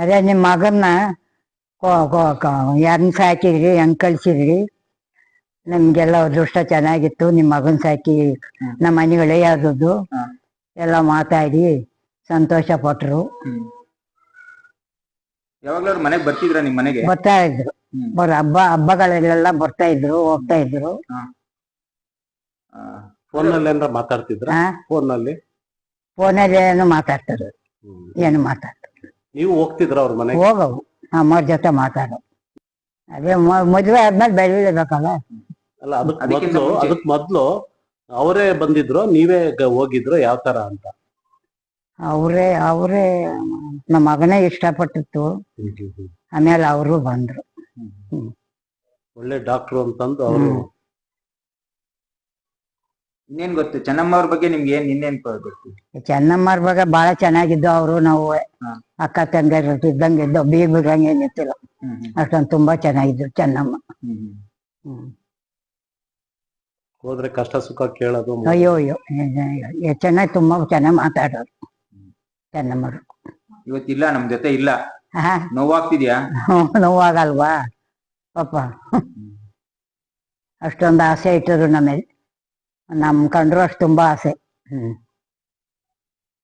ಅದೇ ನಿಮ್ಮ ಮಗನ್ನ ಹೆಂಗ್ ಸಾಕಿದ್ರಿ, ಹೆಂಗ್ ಕಳ್ಸಿದ್ರಿ, ನಮ್ಗೆಲ್ಲ ಅದೃಷ್ಟ ಚೆನ್ನಾಗಿತ್ತು. ನಿಮ್ಮ ಮಗನ್ ಸಾಕಿ ನಮ್ಮ ಮನೆಗಳೇ ಯಾವ್ದು ಎಲ್ಲ ಮಾತಾಡಿ ಸಂತೋಷ ಪಟ್ರು. ಯಾವಾಗ್ಲೂ ಮನೆಗೆ ಬರ್ತಿದ್ರ? ನಿಮ್ ಮನೆಗೆ ಬರ್ತಾ ಇದ್ರು, ಹಬ್ಬಗಳೆಲ್ಲ ಬರ್ತಾ ಇದ್ರು, ಹೋಗ್ತಾ ಇದ್ರು. ಫೋನಲ್ಲಿ ಏನಾರ ಮಾತಾಡ್ತಿದ್ರ? ಫೋನಲ್ಲಿ ಏನು ಮಾತಾಡ್ತಾರೆ, ಏನು ಮಾತಾಡ್ತಾರೆ. ನೀವು ಹೋಗ್ತಿದ್ರ ಅವ್ರ ಮನೆಗೆ? ಹೋಗವು, ಅಮ್ಮವ್ರ ಜೊತೆ ಮಾತಾಡೋ. ಅದೇ ಮದ್ವೆ ಆದ್ಮೇಲೆ ಬೆಳಿಬೇಕಲ್ಲ. ಅಲ್ಲ, ಅದಕ್ ಮೊದ್ಲು ಅವರೇ ಬಂದಿದ್ರು, ನೀವೇ ಹೋಗಿದ್ರು, ಯಾವ ತರ ಅಂತ? ಅವರೇ ನಮ್ಮ ಮಗನೇ ಇಷ್ಟಪಟ್ಟಿತ್ತು. ಆಮೇಲೆ ಅವರು ಬಂದ್ರು. ಒಳ್ಳೆ ಡಾಕ್ಟ್ರು ಅಂತಂದು ಅವರು. ಇನ್ನೇನ್ ಗೊತ್ತು ಚೆನ್ನಮ್ಮ ಅವ್ರ ಬಗ್ಗೆ ನಿಮ್ಗೆ? ಇನ್ನೇನ್ ಗೊತ್ತು? ಚೆನ್ನಮ್ಮವ್ರ ಬಗ್ಗೆ ಬಹಳ ಚೆನ್ನಾಗಿದ್ದು. ಅವರು ನಾವು ಅಕ್ಕ ತಂಗಿಯರು ಇದ್ದಂಗೆ ಇದ್ದು, ಬೀಗ್ರಂಗೆ ನಿಂತಿಲ್ಲ. ಅಷ್ಟೊಂದು ತುಂಬಾ ಚೆನ್ನಾಗಿದ್ರು ಚೆನ್ನಮ್ಮ. ಹೋದ್ರೆ ಕಷ್ಟ ಸುಖ ಕೇಳೋದು. ಅಯ್ಯೋ ಚೆನ್ನಾಗಿ, ತುಂಬಾ ಚೆನ್ನಾಗಿ ಮಾತಾಡೋರು ಚೆನ್ನಮ್ಮರು. ಇವತ್ತಿಲ್ಲ, ನಮ್ ಜೊತೆ ಇಲ್ಲ. ನೋವಾಗ್ತಿದ್ಯಾ? ನೋವಾಗಲ್ವಾ ಪಾಪ. ಅಷ್ಟೊಂದು ಆಸೆ ಇಟ್ಟರು ನಮಗೆ, ನಮ್ ಕಂಡ್ರು ಅಷ್ಟು ತುಂಬಾ ಆಸೆ.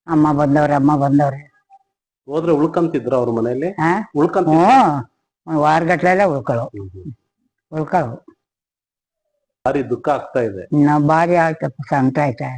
ಅಮ್ಮ ಬಂದವ್ರೆ. ಹೋದ್ರೆ ಉಳ್ಕಂತಿದ್ರ ಅವ್ರ ಮನೆಯಲ್ಲಿ? ವಾರಗಟ್ಲೆಲ್ಲ ಉಳ್ಕೊಳ್ಳೋ. ಭಾರಿ ದುಃಖ ಆಗ್ತಾ ಇದೆ. ಭಾರಿ ಆಯ್ತಪ್ಪ, ಸಂಕಟ ಆಯ್ತಾ.